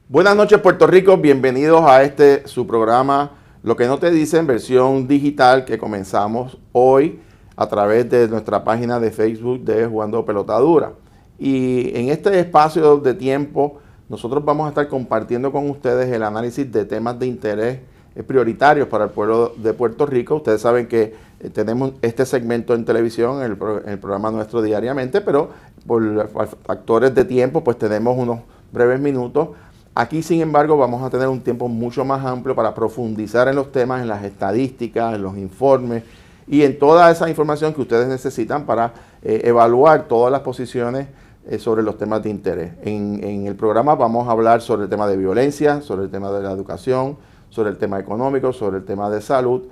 Buenas noches, Puerto Rico, bienvenidos a su programa Lo que no te dicen, versión digital, que comenzamos hoy a través de nuestra página de Facebook de Jugando Pelota Dura. Y en este espacio de tiempo nosotros vamos a estar compartiendo con ustedes el análisis de temas de interés prioritarios para el pueblo de Puerto Rico. Ustedes saben que tenemos este segmento en televisión, en el programa nuestro diariamente, pero por factores de tiempo pues tenemos unos breves minutos. Aquí, sin embargo, vamos a tener un tiempo mucho más amplio para profundizar en los temas, en las estadísticas, en los informes y en toda esa información que ustedes necesitan para evaluar todas las posiciones sobre los temas de interés. En el programa vamos a hablar sobre el tema de violencia, sobre el tema de la educación, sobre el tema económico, sobre el tema de salud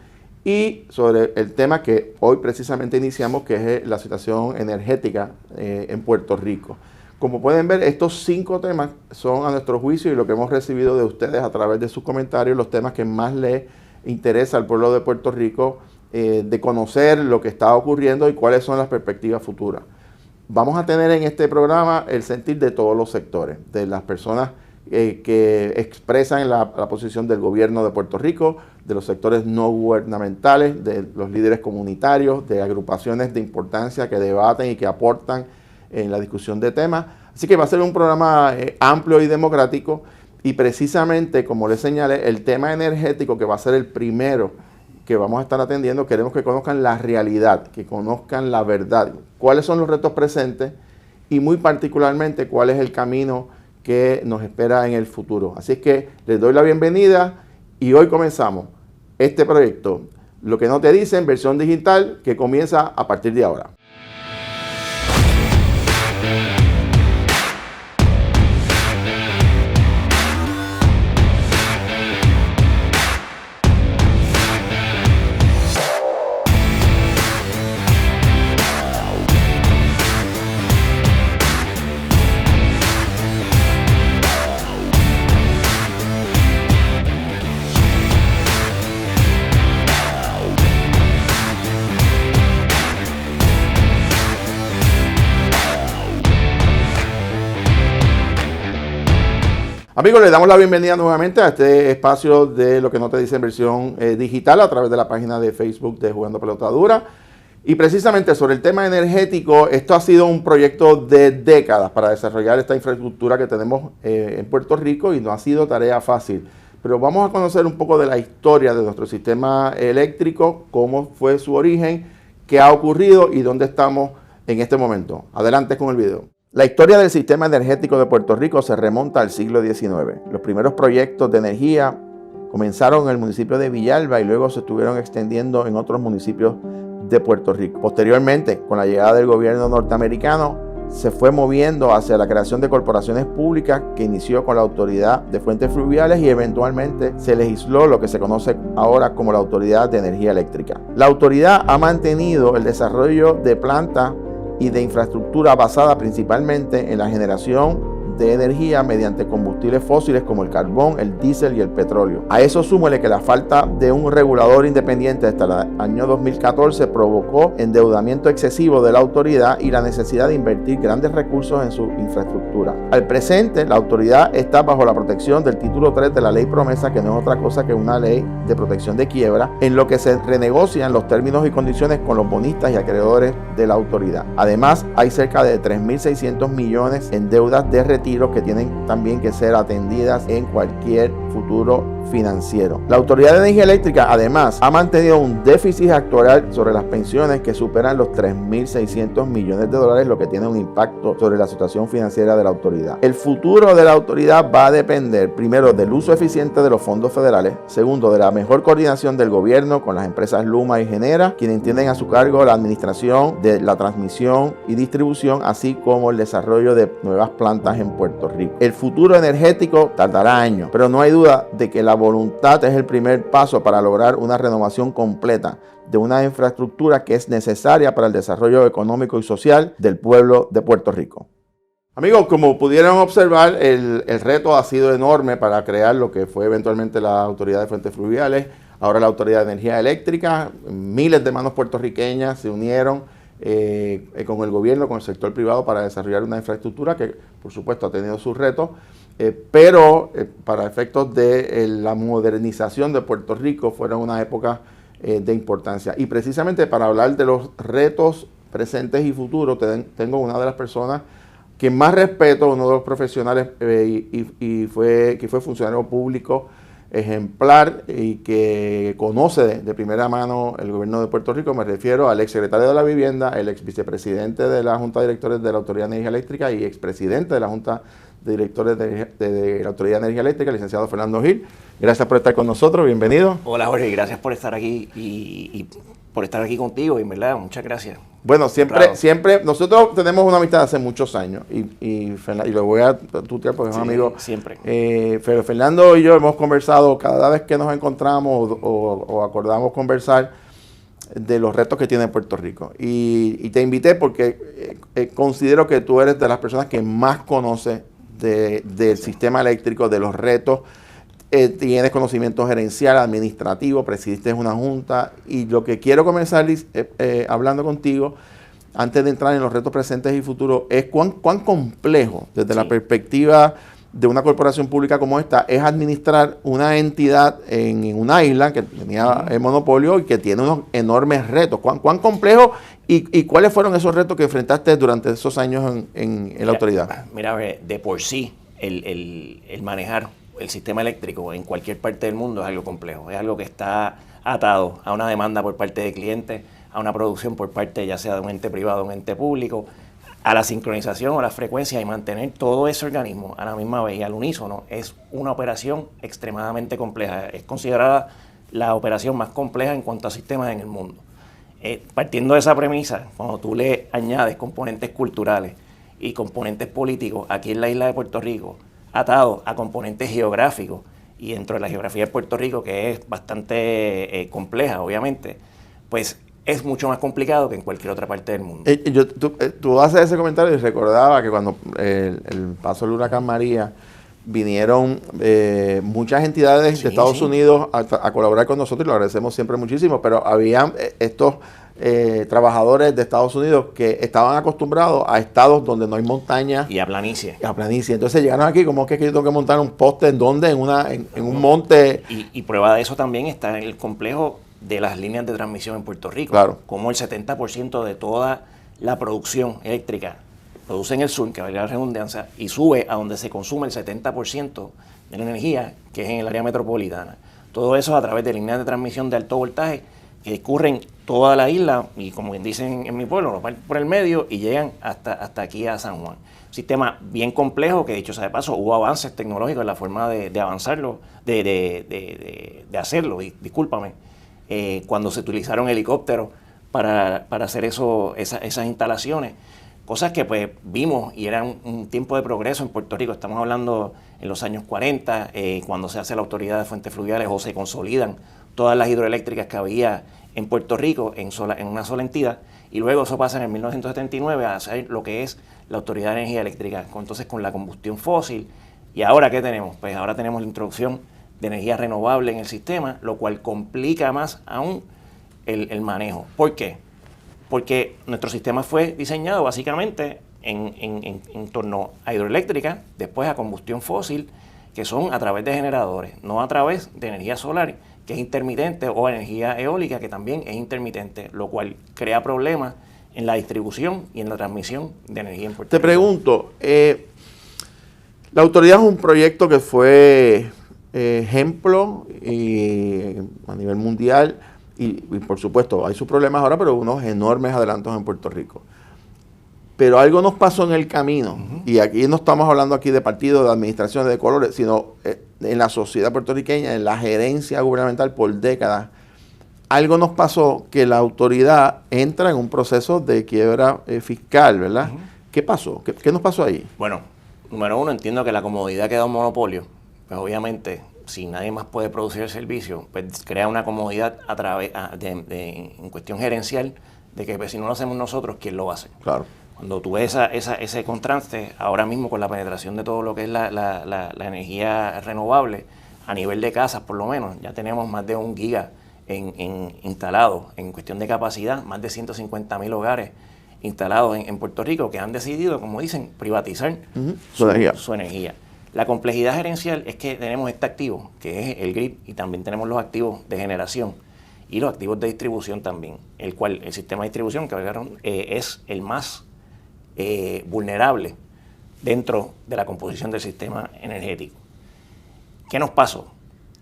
y sobre el tema que hoy precisamente iniciamos, que es la situación energética en Puerto Rico. Como pueden ver, estos 5 temas son a nuestro juicio y lo que hemos recibido de ustedes a través de sus comentarios, los temas que más les interesa al pueblo de Puerto Rico de conocer lo que está ocurriendo y cuáles son las perspectivas futuras. Vamos a tener en este programa el sentir de todos los sectores, de las personas que expresan la posición del gobierno de Puerto Rico, de los sectores no gubernamentales, de los líderes comunitarios, de agrupaciones de importancia que debaten y que aportan en la discusión de temas. Así que va a ser un programa amplio y democrático y precisamente, como les señalé, el tema energético, que va a ser el primero que vamos a estar atendiendo, queremos que conozcan la realidad, que conozcan la verdad, cuáles son los retos presentes y muy particularmente cuál es el camino que nos espera en el futuro. Así es que les doy la bienvenida y hoy comenzamos este proyecto, Lo que no te dicen, versión digital, que comienza a partir de ahora. Amigos, les damos la bienvenida nuevamente a este espacio de Lo que no te dicen, versión digital, a través de la página de Facebook de Jugando Pelota Dura. Y precisamente sobre el tema energético, esto ha sido un proyecto de décadas para desarrollar esta infraestructura que tenemos en Puerto Rico y no ha sido tarea fácil. Pero vamos a conocer un poco de la historia de nuestro sistema eléctrico, cómo fue su origen, qué ha ocurrido y dónde estamos en este momento. Adelante con el video. La historia del sistema energético de Puerto Rico se remonta al siglo XIX. Los primeros proyectos de energía comenzaron en el municipio de Villalba y luego se estuvieron extendiendo en otros municipios de Puerto Rico. Posteriormente, con la llegada del gobierno norteamericano, se fue moviendo hacia la creación de corporaciones públicas que inició con la Autoridad de Fuentes Fluviales y eventualmente se legisló lo que se conoce ahora como la Autoridad de Energía Eléctrica. La autoridad ha mantenido el desarrollo de plantas y de infraestructura basada principalmente en la generación de energía mediante combustibles fósiles como el carbón, el diésel y el petróleo. A eso súmele que la falta de un regulador independiente hasta el año 2014 provocó endeudamiento excesivo de la autoridad y la necesidad de invertir grandes recursos en su infraestructura. Al presente, la autoridad está bajo la protección del título 3 de la ley promesa, que no es otra cosa que una ley de protección de quiebra, en lo que se renegocian los términos y condiciones con los bonistas y acreedores de la autoridad. Además, hay cerca de 3.600 millones en deudas de retiro que tienen también que ser atendidas en cualquier futuro financiero. La Autoridad de Energía Eléctrica además ha mantenido un déficit actuarial sobre las pensiones que superan los 3.600 millones de dólares, lo que tiene un impacto sobre la situación financiera de la autoridad. El futuro de la autoridad va a depender primero del uso eficiente de los fondos federales, segundo de la mejor coordinación del gobierno con las empresas Luma y Genera, quienes tienen a su cargo la administración de la transmisión y distribución, así como el desarrollo de nuevas plantas en Puerto Rico. El futuro energético tardará años, pero no hay duda de que la voluntad es el primer paso para lograr una renovación completa de una infraestructura que es necesaria para el desarrollo económico y social del pueblo de Puerto Rico. Amigos, como pudieron observar, el reto ha sido enorme para crear lo que fue eventualmente la Autoridad de Fuentes Fluviales, ahora la Autoridad de Energía Eléctrica. Miles de manos puertorriqueñas se unieron con el gobierno, con el sector privado para desarrollar una infraestructura que, por supuesto, ha tenido sus retos. pero para efectos de la modernización de Puerto Rico fueron unas épocas de importancia. Y precisamente para hablar de los retos presentes y futuros, tengo una de las personas que más respeto, uno de los profesionales que fue funcionario público ejemplar y que conoce de primera mano el gobierno de Puerto Rico. Me refiero al exsecretario de la Vivienda, el ex vicepresidente de la Junta de Directores de la Autoridad de Energía Eléctrica y expresidente de la Junta de Directores de la Autoridad de Energía Eléctrica, el licenciado Fernando Gil. Gracias por estar con nosotros, bienvenido. Hola Jorge, gracias por estar aquí y por estar aquí contigo, y en verdad, muchas gracias. Bueno, siempre, nosotros tenemos una amistad hace muchos años y lo voy a tutear porque es un amigo. Siempre. Pero Fernando y yo hemos conversado cada vez que nos encontramos o acordamos conversar de los retos que tiene Puerto Rico. Y te invité porque considero que tú eres de las personas que más conoce del sistema eléctrico, de los retos. Tienes conocimiento gerencial, administrativo, presidiste una junta, y lo que quiero comenzar hablando contigo, antes de entrar en los retos presentes y futuros, es cuán complejo, desde la perspectiva de una corporación pública como esta, es administrar una entidad en una isla que tenía el monopolio y que tiene unos enormes retos. ¿Cuán complejo y cuáles fueron esos retos que enfrentaste durante esos años en la autoridad? Mira, de por sí, el manejar el sistema eléctrico en cualquier parte del mundo es algo complejo, es algo que está atado a una demanda por parte de clientes, a una producción por parte ya sea de un ente privado o un ente público, a la sincronización o la frecuencia, y mantener todo ese organismo a la misma vez y al unísono es una operación extremadamente compleja. Es considerada la operación más compleja en cuanto a sistemas en el mundo. Partiendo de esa premisa, cuando tú le añades componentes culturales y componentes políticos aquí en la isla de Puerto Rico, atado a componentes geográficos, y dentro de la geografía de Puerto Rico, que es bastante compleja, obviamente, pues es mucho más complicado que en cualquier otra parte del mundo. Tú haces ese comentario y recordaba que cuando el paso del huracán María, vinieron muchas entidades de Estados Unidos a colaborar con nosotros, y lo agradecemos siempre muchísimo, pero había estos trabajadores de Estados Unidos que estaban acostumbrados a estados donde no hay montaña. Y a planicie. Entonces llegaron aquí, como que yo tengo que montar un poste en donde, en un monte. Y prueba de eso también está en el complejo de las líneas de transmisión en Puerto Rico. Claro. Como el 70% de toda la producción eléctrica produce en el sur, que vale la redundancia, y sube a donde se consume el 70% de la energía, que es en el área metropolitana. Todo eso a través de líneas de transmisión de alto voltaje que discurren toda la isla, y como bien dicen en mi pueblo, lo van por el medio y llegan hasta aquí a San Juan. Un sistema bien complejo que, dicho sea de paso, hubo avances tecnológicos en la forma de avanzarlo, de hacerlo, discúlpame, cuando se utilizaron helicópteros para hacer esas instalaciones. Cosas que pues vimos y eran un tiempo de progreso en Puerto Rico. Estamos hablando en los años 40, cuando se hace la Autoridad de Fuentes Fluviales o se consolidan todas las hidroeléctricas que había en Puerto Rico en una sola entidad, y luego eso pasa en el 1979 a hacer lo que es la Autoridad de Energía Eléctrica, entonces con la combustión fósil. ¿Y ahora qué tenemos? Pues ahora tenemos la introducción de energía renovable en el sistema, lo cual complica más aún el manejo. ¿Por qué? Porque nuestro sistema fue diseñado básicamente en torno a hidroeléctrica, después a combustión fósil, que son a través de generadores, no a través de energía solar, que es intermitente, o energía eólica, que también es intermitente, lo cual crea problemas en la distribución y en la transmisión de energía en Puerto Rico. Te pregunto, la autoridad es un proyecto que fue ejemplo a nivel mundial, y por supuesto hay sus problemas ahora, pero unos enormes adelantos en Puerto Rico. Pero algo nos pasó en el camino, y aquí no estamos hablando aquí de partidos, de administraciones, de colores, sino en la sociedad puertorriqueña, en la gerencia gubernamental por décadas. Algo nos pasó que la autoridad entra en un proceso de quiebra fiscal, ¿verdad? ¿Qué pasó? ¿Qué nos pasó ahí? Bueno, número uno, entiendo que la comodidad que da un monopolio, pues obviamente, si nadie más puede producir el servicio, pues crea una comodidad a través en cuestión gerencial, de que pues, si no lo hacemos nosotros, ¿quién lo va a hacer? Claro. Cuando tú ves ese contraste, ahora mismo con la penetración de todo lo que es la energía renovable, a nivel de casas por lo menos, ya tenemos más de 1 giga instalado en cuestión de capacidad, más de 150,000 hogares instalados en Puerto Rico que han decidido, como dicen, privatizar su energía. La complejidad gerencial es que tenemos este activo, que es el grid, y también tenemos los activos de generación y los activos de distribución también, el cual el sistema de distribución que es el más vulnerable dentro de la composición del sistema energético. ¿Qué nos pasó?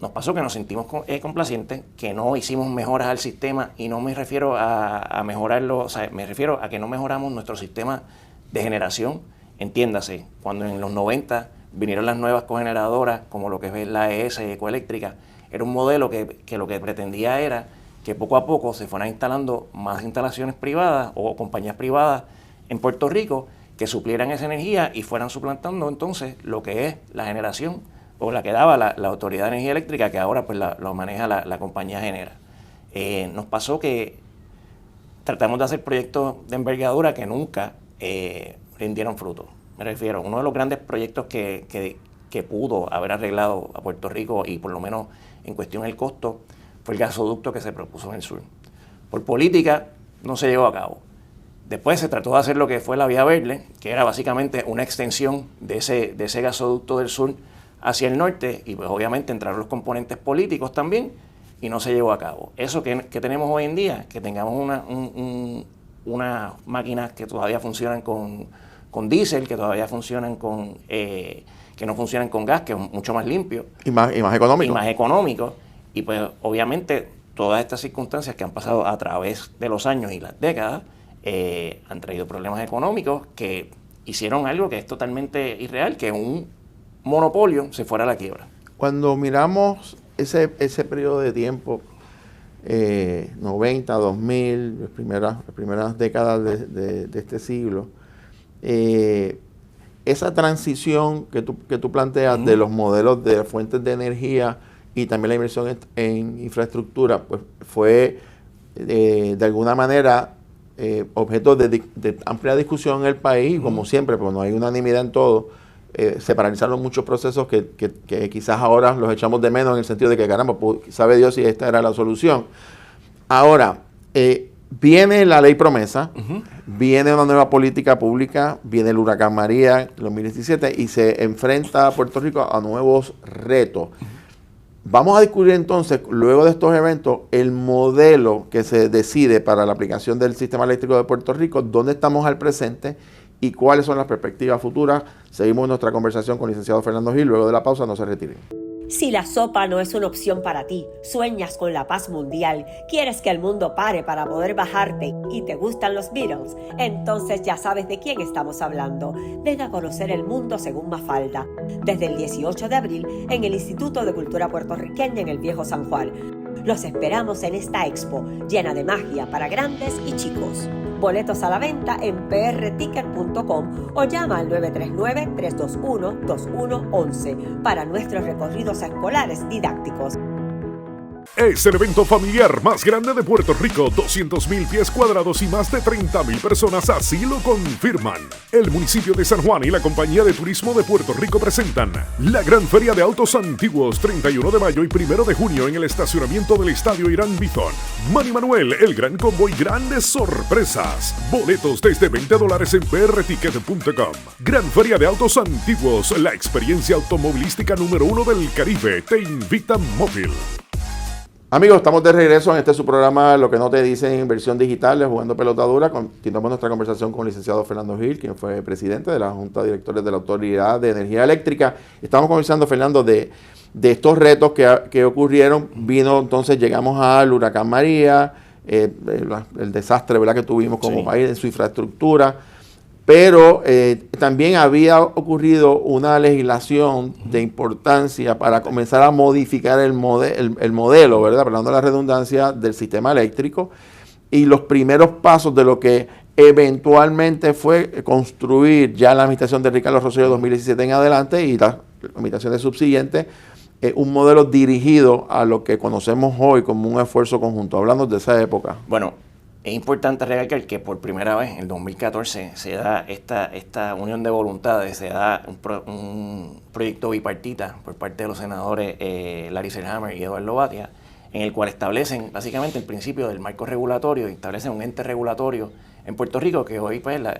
Nos pasó que nos sentimos complacientes, que no hicimos mejoras al sistema, y no me refiero a mejorarlo, o sea, me refiero a que no mejoramos nuestro sistema de generación. Entiéndase, cuando en los 90 vinieron las nuevas cogeneradoras, como lo que es la AES Ecoeléctrica, era un modelo que lo que pretendía era que poco a poco se fueran instalando más instalaciones privadas o compañías privadas en Puerto Rico que suplieran esa energía y fueran suplantando entonces lo que es la generación o la que daba la Autoridad de Energía Eléctrica, que ahora pues lo maneja la compañía Genera. Nos pasó que tratamos de hacer proyectos de envergadura que nunca rindieron fruto. Me refiero, uno de los grandes proyectos que pudo haber arreglado a Puerto Rico, y por lo menos en cuestión del costo, fue el gasoducto que se propuso en el sur. Por política no se llevó a cabo. Después se trató de hacer lo que fue la Vía Verde, que era básicamente una extensión de ese gasoducto del sur hacia el norte, y pues obviamente entraron los componentes políticos también, y no se llevó a cabo. Eso que tenemos hoy en día, que tengamos unas máquinas que todavía funcionan con diésel, que todavía funcionan que no funcionan con gas, que es mucho más limpio. Y más económico. Y más económico. Y pues obviamente todas estas circunstancias que han pasado a través de los años y las décadas han traído problemas económicos que hicieron algo que es totalmente irreal, que un monopolio se fuera a la quiebra. Cuando miramos ese periodo de tiempo, 90, 2000, las primeras décadas de este siglo, esa transición que tú planteas de los modelos de fuentes de energía y también la inversión en infraestructura, pues fue de alguna manera objeto de amplia discusión en el país, como siempre, porque no hay unanimidad en todo. Se paralizaron muchos procesos que quizás ahora los echamos de menos, en el sentido de que, caramba, pues, sabe Dios si esta era la solución. Ahora, viene la ley promesa, viene una nueva política pública, viene el huracán María en 2017 y se enfrenta a Puerto Rico a nuevos retos. Vamos a descubrir entonces, luego de estos eventos, el modelo que se decide para la aplicación del sistema eléctrico de Puerto Rico, dónde estamos al presente y cuáles son las perspectivas futuras. Seguimos nuestra conversación con el licenciado Fernando Gil. Luego de la pausa, no se retiren. Si la sopa no es una opción para ti, sueñas con la paz mundial, quieres que el mundo pare para poder bajarte y te gustan los Beatles, entonces ya sabes de quién estamos hablando. Ven a conocer el mundo según Mafalda, desde el 18 de abril en el Instituto de Cultura Puertorriqueña en el Viejo San Juan. Los esperamos en esta expo llena de magia para grandes y chicos. Boletos a la venta en prticket.com o llama al 939-321-2111 para nuestros recorridos escolares didácticos. Es el evento familiar más grande de Puerto Rico, 200,000 pies cuadrados y más de 30,000 personas así lo confirman. El municipio de San Juan y la Compañía de Turismo de Puerto Rico presentan la Gran Feria de Autos Antiguos, 31 de mayo y 1 de junio en el estacionamiento del Estadio Irán Bithorn. Manny Manuel, el Gran Combo y grandes sorpresas. Boletos desde $20 en prticket.com. Gran Feria de Autos Antiguos, la experiencia automovilística número 1 del Caribe. Te invita Móvil. Amigos, estamos de regreso en su programa Lo que no te dicen, inversión digital, Jugando Pelota Dura. Continuamos nuestra conversación con el licenciado Fernando Gil, quien fue presidente de la Junta de Directores de la Autoridad de Energía Eléctrica. Estamos conversando, Fernando, de estos retos que ocurrieron. Llegamos al huracán María, el desastre, ¿verdad?, que tuvimos como país en su infraestructura. Pero también había ocurrido una legislación de importancia para comenzar a modificar el modelo, ¿verdad?, perdón la redundancia, del sistema eléctrico, y los primeros pasos de lo que eventualmente fue construir ya la administración de Ricardo Rosselló de 2017 en adelante y las administraciones subsiguientes, un modelo dirigido a lo que conocemos hoy como un esfuerzo conjunto. Hablando de esa época. Bueno, es importante recalcar que por primera vez, en 2014, se da esta unión de voluntades, se da un proyecto bipartita por parte de los senadores Larry Selhammer y Eduardo Batia, en el cual establecen básicamente el principio del marco regulatorio, establecen un ente regulatorio en Puerto Rico que hoy pues la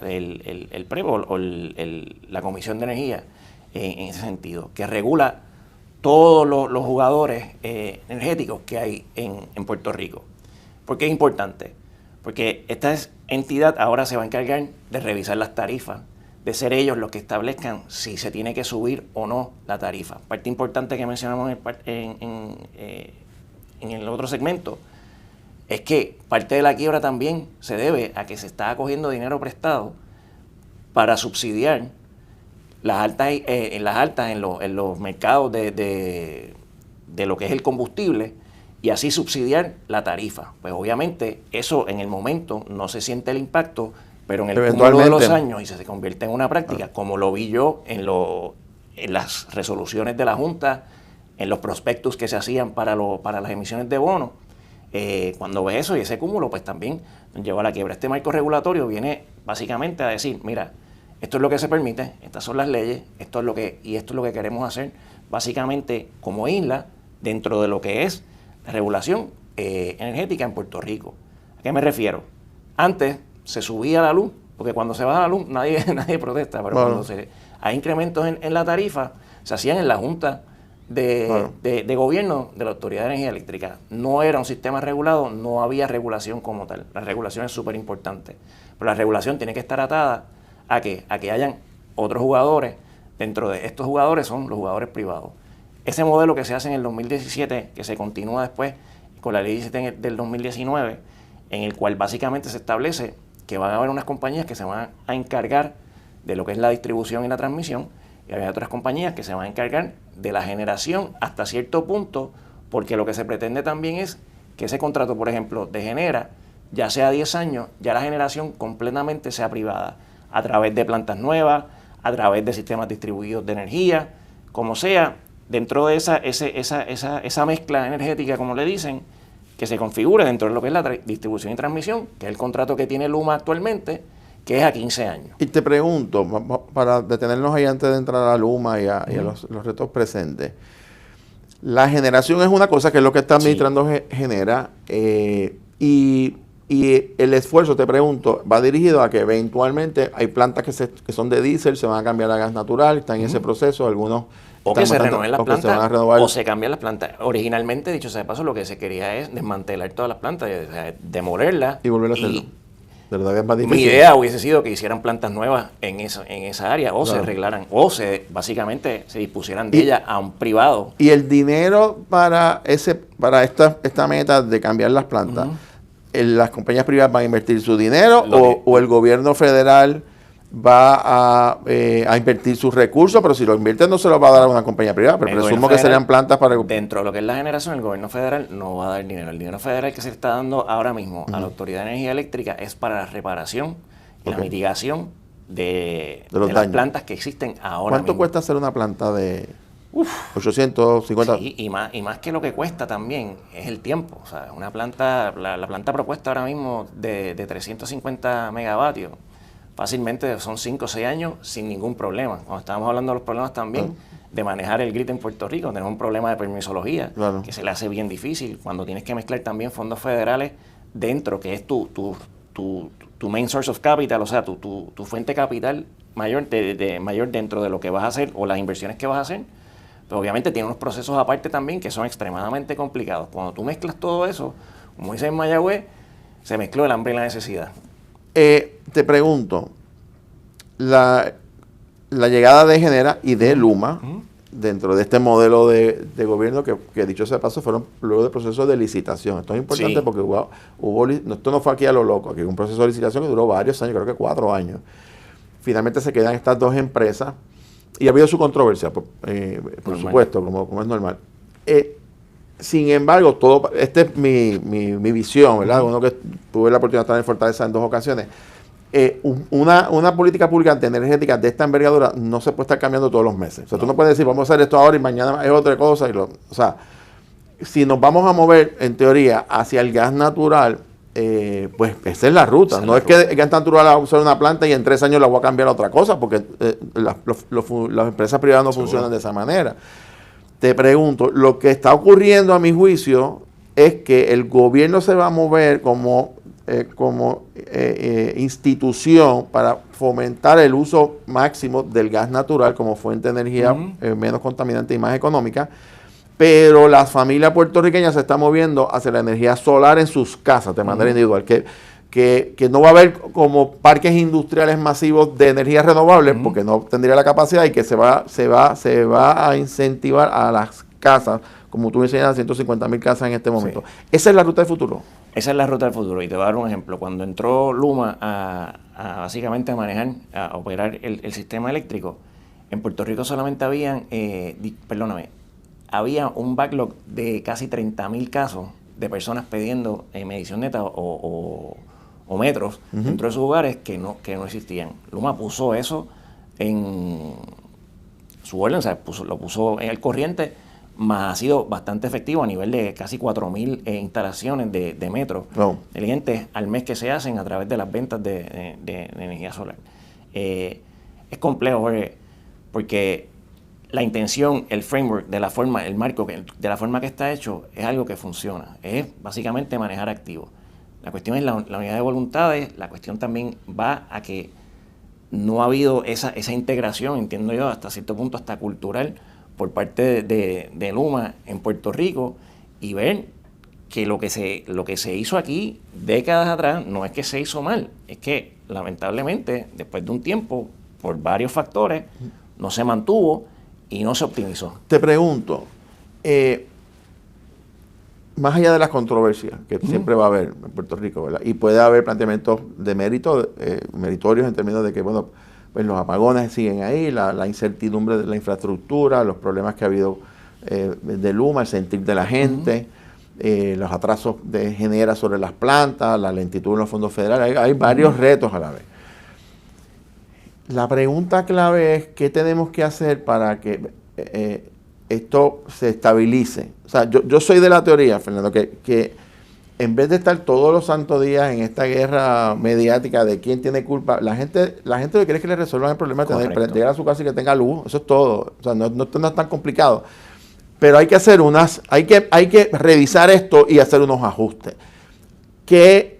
Comisión de Energía en ese sentido, que regula todos los jugadores energéticos que hay en Puerto Rico. ¿Por qué es importante? Porque esta entidad ahora se va a encargar de revisar las tarifas, de ser ellos los que establezcan si se tiene que subir o no la tarifa. Parte importante que mencionamos en el otro segmento es que parte de la quiebra también se debe a que se está cogiendo dinero prestado para subsidiar las altas en los mercados de lo que es el combustible y así subsidiar la tarifa. Pues obviamente eso en el momento no se siente el impacto, pero en el cúmulo de los años y se convierte en una práctica, como lo vi yo en las resoluciones de la Junta, en los prospectus que se hacían para las emisiones de bonos. Cuando ves eso y ese cúmulo, pues también lleva a la quiebra. Este marco regulatorio viene básicamente a decir, mira, esto es lo que se permite, estas son las leyes, esto es lo que queremos hacer, básicamente como isla, dentro de lo que es la regulación energética en Puerto Rico. ¿A qué me refiero? Antes se subía la luz, porque cuando se baja la luz nadie protesta, pero cuando hay incrementos en la tarifa, se hacían en la Junta de Gobierno de la Autoridad de Energía Eléctrica. No era un sistema regulado, no había regulación como tal. La regulación es súper importante, pero la regulación tiene que estar atada a que hayan otros jugadores. Dentro de estos jugadores son los jugadores privados. Ese modelo que se hace en el 2017, que se continúa después con la ley 17 del 2019, en el cual básicamente se establece que van a haber unas compañías que se van a encargar de lo que es la distribución y la transmisión, y hay otras compañías que se van a encargar de la generación hasta cierto punto, porque lo que se pretende también es que ese contrato, por ejemplo, de Genera, ya sea 10 años, ya la generación completamente sea privada, a través de plantas nuevas, a través de sistemas distribuidos de energía, como sea, dentro de esa mezcla energética, como le dicen, que se configure dentro de lo que es la distribución y transmisión, que es el contrato que tiene Luma actualmente, que es a 15 años. Y te pregunto, para detenernos ahí antes de entrar a Luma y a los retos presentes, la generación es una cosa que es lo que está administrando Genera, y el esfuerzo, te pregunto, va dirigido a que eventualmente hay plantas que son de diésel, se van a cambiar a gas natural, están en ese proceso, algunos... O que se renueven las plantas, o se cambian las plantas. Originalmente, dicho sea de paso, lo que se quería es desmantelar todas las plantas, o sea, demolerlas. Y volver a hacerlo. ¿Verdad que es más difícil? Mi idea hubiese sido que hicieran plantas nuevas en esa área, o se arreglaran, o básicamente se dispusieran de ellas a un privado. Y el dinero para esta meta de cambiar las plantas, ¿las compañías privadas van a invertir su dinero o el gobierno federal va a invertir sus recursos? Pero si lo invierten no se lo va a dar a una compañía privada, pero presumo que serían plantas para... Dentro de lo que es la generación, el gobierno federal no va a dar dinero. El dinero federal que se está dando ahora mismo a la Autoridad de Energía Eléctrica es para la reparación y la mitigación de las plantas que existen ahora ¿Cuánto mismo cuesta hacer una planta de 850? Sí, y más que lo que cuesta también es el tiempo. O sea, una planta, la planta propuesta ahora mismo de 350 megavatios, fácilmente son 5 o 6 años sin ningún problema. Cuando estábamos hablando de los problemas también de manejar el grid en Puerto Rico, tenemos un problema de permisología que se le hace bien difícil. Cuando tienes que mezclar también fondos federales dentro, que es tu main source of capital, o sea, tu fuente capital mayor dentro de lo que vas a hacer o las inversiones que vas a hacer, pero obviamente tiene unos procesos aparte también que son extremadamente complicados. Cuando tú mezclas todo eso, como dice en Mayagüez, se mezcló el hambre y la necesidad. Te pregunto, la llegada de Genera y de Luma dentro de este modelo de gobierno que dicho sea de paso fueron luego de procesos de licitación. Esto es importante porque esto no fue aquí a lo loco, aquí hubo un proceso de licitación que duró varios años, creo que 4 años. Finalmente se quedan estas dos empresas y ha habido su controversia, por supuesto, como es normal. Sin embargo, esta es mi visión, ¿verdad? Uno que tuve la oportunidad de estar en Fortaleza en 2 ocasiones. Una política pública energética de esta envergadura no se puede estar cambiando todos los meses. O sea, tú no puedes decir, vamos a hacer esto ahora y mañana es otra cosa. O sea, si nos vamos a mover, en teoría, hacia el gas natural, pues esa es la ruta. No es que el gas natural va a usar una planta y en 3 años la voy a cambiar a otra cosa, porque las empresas privadas no funcionan de esa manera. Te pregunto, lo que está ocurriendo a mi juicio es que el gobierno se va a mover como como institución para fomentar el uso máximo del gas natural como fuente de energía menos contaminante y más económica, pero las familias puertorriqueñas se están moviendo hacia la energía solar en sus casas de manera individual, que no va a haber como parques industriales masivos de energías renovables porque no tendría la capacidad, y que se va a incentivar a las casas, como tú mencionas, 150,000 casas en este momento. Sí. ¿Esa es la ruta del futuro? Esa es la ruta del futuro, y te voy a dar un ejemplo. Cuando entró Luma básicamente a manejar, a operar el sistema eléctrico, en Puerto Rico solamente había un backlog de casi 30,000 casos de personas pidiendo medición neta o metros dentro de sus hogares que no existían. Luma puso eso en su orden, o sea, lo puso en el corriente, más ha sido bastante efectivo a nivel de casi 4,000 instalaciones de metros inteligentes al mes que se hacen a través de las ventas de energía solar. Es complejo, Jorge, porque la intención, el framework, el marco, de la forma que está hecho, es algo que funciona. Es básicamente manejar activos. La cuestión es la unidad de voluntades. La cuestión también va a que no ha habido esa integración, entiendo yo, hasta cierto punto, hasta cultural, por parte de Luma en Puerto Rico, y ver que lo que se hizo aquí décadas atrás no es que se hizo mal, es que lamentablemente después de un tiempo, por varios factores, no se mantuvo y no se optimizó. Te pregunto, más allá de las controversias que siempre va a haber en Puerto Rico, ¿verdad? Y puede haber planteamientos de mérito, meritorios en términos de que, bueno, pues los apagones siguen ahí, la incertidumbre de la infraestructura, los problemas que ha habido de Luma, el sentir de la gente, los atrasos que genera sobre las plantas, la lentitud en los fondos federales, hay varios retos a la vez. La pregunta clave es, ¿qué tenemos que hacer para que esto se estabilice? O sea, yo soy de la teoría, Fernando, que en vez de estar todos los santos días en esta guerra mediática de quién tiene culpa, la gente lo que quiere es que le resuelvan el problema de llegar a su casa y que tenga luz. Eso es todo. O sea, no es tan complicado. Pero hay que hacer hay que revisar esto y hacer unos ajustes. ¿Qué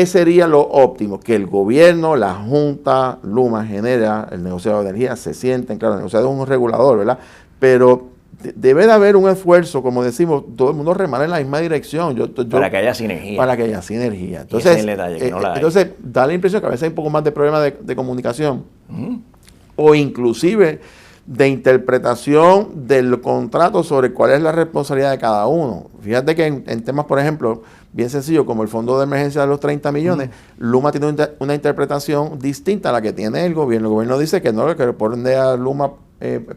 sería lo óptimo? Que el gobierno, la Junta, Luma Genera, el negociador de energía, se sienten, claro, el negociador es un regulador, ¿verdad? Pero debe de haber un esfuerzo, como decimos, todo el mundo remar en la misma dirección. Para que haya sinergia. Para que haya sinergia. Entonces, ese es el detalle, que no la hay. Entonces, da la impresión que a veces hay un poco más de problemas de comunicación, o inclusive de interpretación del contrato sobre cuál es la responsabilidad de cada uno. Fíjate que en temas, por ejemplo, bien sencillo, como el fondo de emergencia de los 30 millones, Luma tiene una interpretación distinta a la que tiene el gobierno. El gobierno dice que no, que le pone a Luma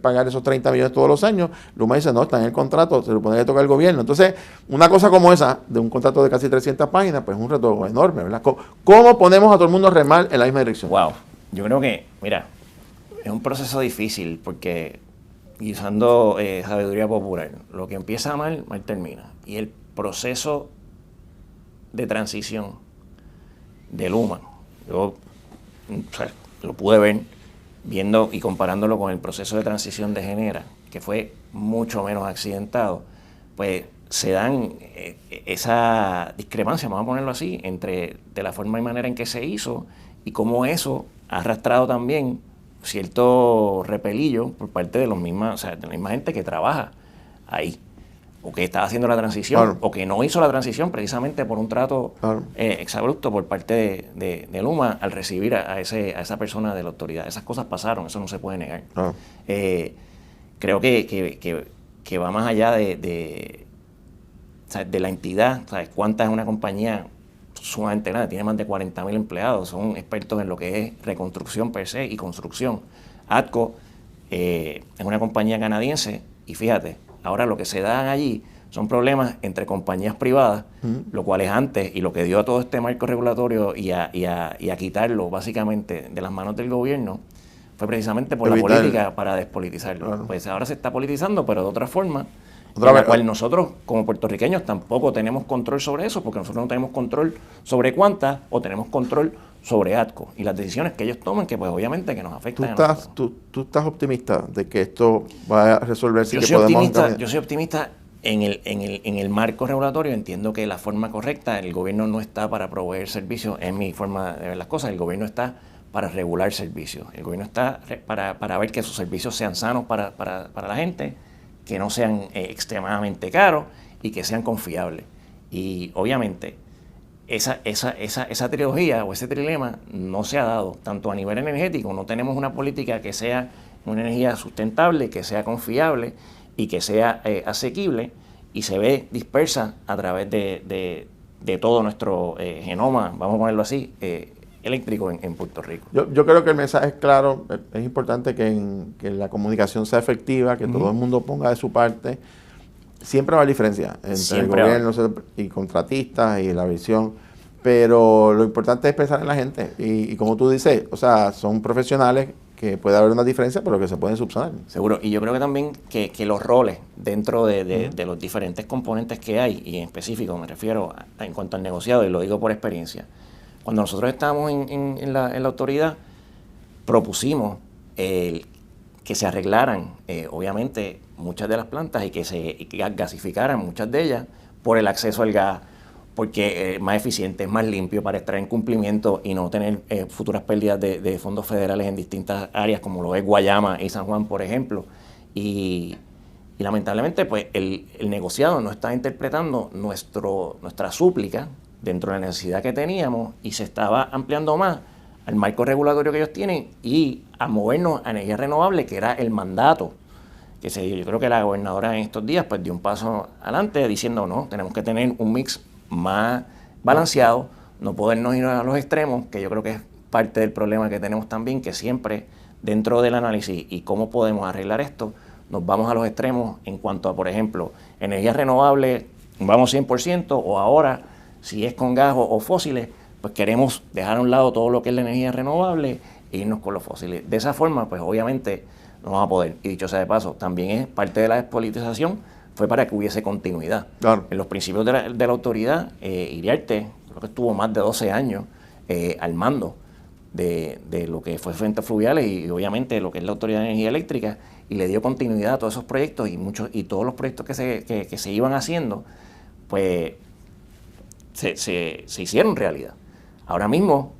pagar esos 30 millones todos los años. Luma dice, no, está en el contrato, se supone que toca el gobierno. Entonces, una cosa como esa, de un contrato de casi 300 páginas, pues es un reto enorme, ¿verdad? ¿Cómo ponemos a todo el mundo a remar en la misma dirección? Wow, yo creo que, mira, es un proceso difícil porque, y usando sabiduría popular, lo que empieza mal termina. Y el proceso de transición de Luma, yo lo pude ver viendo y comparándolo con el proceso de transición de Genera, que fue mucho menos accidentado, pues se dan esa discrepancia, vamos a ponerlo así, entre de la forma y manera en que se hizo y cómo eso ha arrastrado también cierto repelillo por parte de la misma gente que trabaja ahí, o que estaba haciendo la transición, claro, o que no hizo la transición precisamente por un trato exabrupto por parte de Luma al recibir a esa persona de la autoridad. Esas cosas pasaron, eso no se puede negar. Creo que va más allá de la entidad. ¿Sabes cuánta es una compañía sumamente grande? Tiene más de 40,000 empleados, son expertos en lo que es reconstrucción per se y construcción. ATCO es una compañía canadiense y fíjate, ahora lo que se dan allí son problemas entre compañías privadas, lo cual es antes, y lo que dio a todo este marco regulatorio y a quitarlo básicamente de las manos del gobierno fue precisamente por la política, para despolitizarlo. Claro. Pues ahora se está politizando, pero de otra forma, en la cual nosotros como puertorriqueños tampoco tenemos control sobre eso, porque nosotros no tenemos control sobre cuántas, o tenemos control sobre ATCO y las decisiones que ellos toman, que pues obviamente que nos afectan. ¿Tú estás optimista de que esto va a resolverse? Yo soy optimista en el marco regulatorio entiendo que la forma correcta, el gobierno no está para proveer servicios, es mi forma de ver las cosas, el gobierno está para regular servicios, el gobierno está para ver que sus servicios sean sanos para la gente, que no sean extremadamente caros y que sean confiables. Y obviamente esa trilogía o ese trilema no se ha dado, tanto a nivel energético, no tenemos una política que sea una energía sustentable, que sea confiable y que sea asequible, y se ve dispersa a través de todo nuestro genoma, vamos a ponerlo así, eléctrico en Puerto Rico. Yo creo que el mensaje es claro. Es importante que la comunicación sea efectiva, que todo el mundo ponga de su parte. Siempre va a haber diferencia entre el gobierno y contratistas y la visión, pero lo importante es pensar en la gente y como tú dices, o sea, son profesionales que puede haber una diferencia, pero que se pueden subsanar. Seguro, y yo creo que también que los roles dentro de los diferentes componentes que hay, y en específico me refiero en cuanto al negociado, y lo digo por experiencia, cuando nosotros estábamos en la autoridad, propusimos que se arreglaran, obviamente, muchas de las plantas y que se gasificaran muchas de ellas por el acceso al gas, porque es más eficiente, es más limpio para estar en cumplimiento y no tener futuras pérdidas de fondos federales en distintas áreas, como lo es Guayama y San Juan, por ejemplo. Y lamentablemente, pues el negociado no está interpretando nuestra súplica dentro de la necesidad que teníamos y se estaba ampliando más al marco regulatorio que ellos tienen y a movernos a energía renovable, que era el mandato que se dio. Yo creo que la gobernadora en estos días pues dio un paso adelante diciendo, no, tenemos que tener un mix más balanceado, no podernos ir a los extremos, que yo creo que es parte del problema que tenemos también, que siempre dentro del análisis y cómo podemos arreglar esto, nos vamos a los extremos en cuanto a, por ejemplo, energías renovables, vamos 100%, o ahora, si es con gas o fósiles, pues queremos dejar a un lado todo lo que es la energía renovable e irnos con los fósiles. De esa forma, pues obviamente no vamos a poder. Y dicho sea de paso, también es parte de la despolitización, fue para que hubiese continuidad. Claro. En los principios de la autoridad, Iriarte, creo que estuvo más de 12 años al mando de lo que fue Fuentes Fluviales y obviamente lo que es la Autoridad de Energía Eléctrica, y le dio continuidad a todos esos proyectos y todos los proyectos que se iban haciendo, pues se hicieron realidad. Ahora mismo,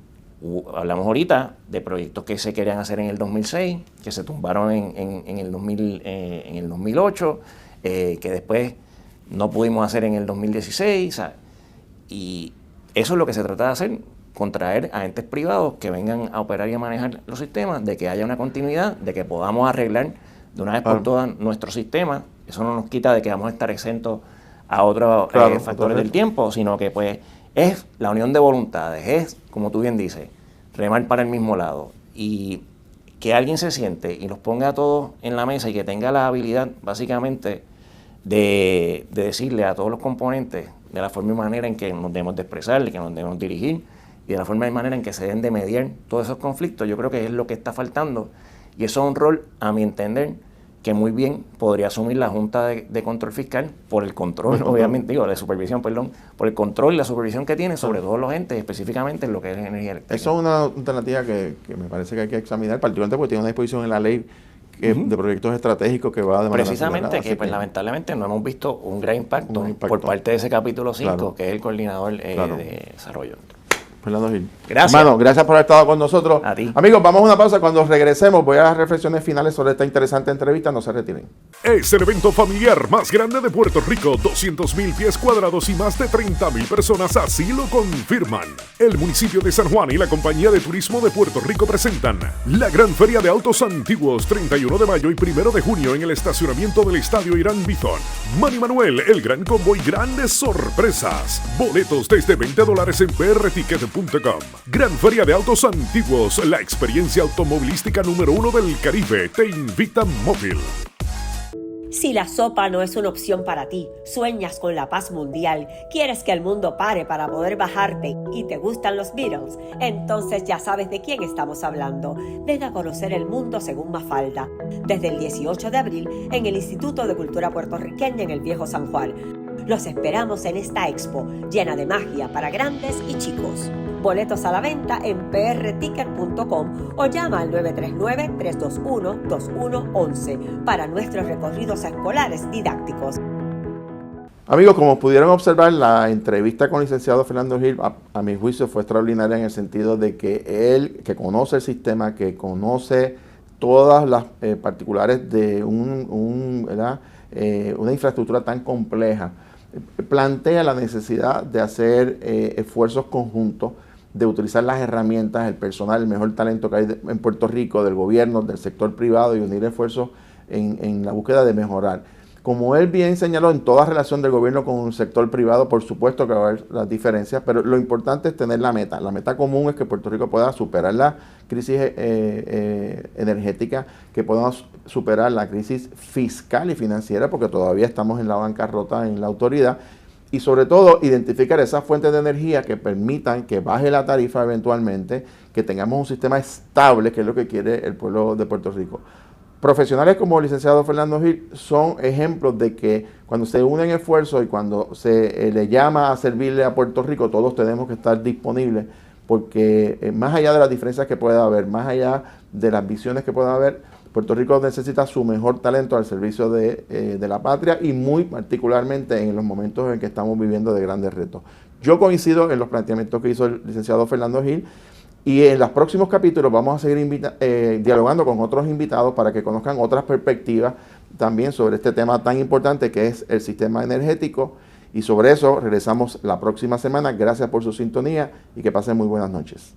hablamos ahorita de proyectos que se querían hacer en el 2006, que se tumbaron en el 2008, que después no pudimos hacer en el 2016, ¿sabes? Y eso es lo que se trata de hacer, contraer a entes privados que vengan a operar y a manejar los sistemas, de que haya una continuidad, de que podamos arreglar de una vez por todas nuestro sistema. Eso no nos quita de que vamos a estar exentos a otros factores del tiempo, sino que pues es la unión de voluntades, es, como tú bien dices, remar para el mismo lado. Y que alguien se siente y los ponga a todos en la mesa y que tenga la habilidad, básicamente, de decirle a todos los componentes de la forma y manera en que nos debemos de expresar, de que nos debemos dirigir, y de la forma y manera en que se deben de mediar todos esos conflictos. Yo creo que es lo que está faltando, y eso es un rol, a mi entender, que muy bien podría asumir la Junta de Control Fiscal por el control, obviamente, de supervisión, por el control y la supervisión que tiene sobre todos los entes, específicamente en lo que es energía eléctrica. Eso es una alternativa que me parece que hay que examinar, particularmente porque tiene una disposición en la ley de proyectos estratégicos que va a demandar. Precisamente, que pues lamentablemente no hemos visto un gran impacto por parte de ese capítulo 5, que es el coordinador de desarrollo. Fernando Gil. Gracias. Hermano, gracias por haber estado con nosotros. A ti. Amigos, vamos a una pausa. Cuando regresemos, voy a las reflexiones finales sobre esta interesante entrevista. No se retiren. Es el evento familiar más grande de Puerto Rico, 200,000 pies cuadrados y más de 30,000 personas, así lo confirman. El municipio de San Juan y la Compañía de Turismo de Puerto Rico presentan la Gran Feria de Autos Antiguos, 31 de mayo y 1 de junio en el estacionamiento del Estadio Irán Bithorn. Manny Manuel, el gran combo y grandes sorpresas. Boletos desde $20 en prticket.com. Gran Feria de Autos Antiguos, la experiencia automovilística número 1 del Caribe. Te invita Móvil. Si la sopa no es una opción para ti, sueñas con la paz mundial, quieres que el mundo pare para poder bajarte y te gustan los Beatles, entonces ya sabes de quién estamos hablando. Ven a conocer el mundo según Mafalda, desde el 18 de abril en el Instituto de Cultura Puertorriqueña en el Viejo San Juan. Los esperamos en esta expo llena de magia para grandes y chicos. Boletos a la venta en prticket.com o llama al 939-321-2111 para nuestros recorridos escolares didácticos. Amigos, como pudieron observar, la entrevista con el licenciado Fernando Gil, a mi juicio, fue extraordinaria en el sentido de que él, que conoce el sistema, que conoce todas las particulares de una infraestructura tan compleja, plantea la necesidad de hacer esfuerzos conjuntos, de utilizar las herramientas, el personal, el mejor talento que hay en Puerto Rico, del gobierno, del sector privado, y unir esfuerzos en la búsqueda de mejorar. Como él bien señaló, en toda relación del gobierno con el sector privado, por supuesto que va a haber las diferencias, pero lo importante es tener la meta. La meta común es que Puerto Rico pueda superar la crisis energética, que podamos superar la crisis fiscal y financiera, porque todavía estamos en la bancarrota en la autoridad, y sobre todo identificar esas fuentes de energía que permitan que baje la tarifa eventualmente, que tengamos un sistema estable, que es lo que quiere el pueblo de Puerto Rico. Profesionales como el licenciado Fernando Gil son ejemplos de que cuando se unen esfuerzos y cuando se le llama a servirle a Puerto Rico, todos tenemos que estar disponibles, porque más allá de las diferencias que pueda haber, más allá de las visiones que pueda haber, Puerto Rico necesita su mejor talento al servicio de la patria, y muy particularmente en los momentos en que estamos viviendo de grandes retos. Yo coincido en los planteamientos que hizo el licenciado Fernando Gil, y en los próximos capítulos vamos a seguir dialogando con otros invitados para que conozcan otras perspectivas también sobre este tema tan importante que es el sistema energético. Y sobre eso regresamos la próxima semana. Gracias por su sintonía y que pasen muy buenas noches.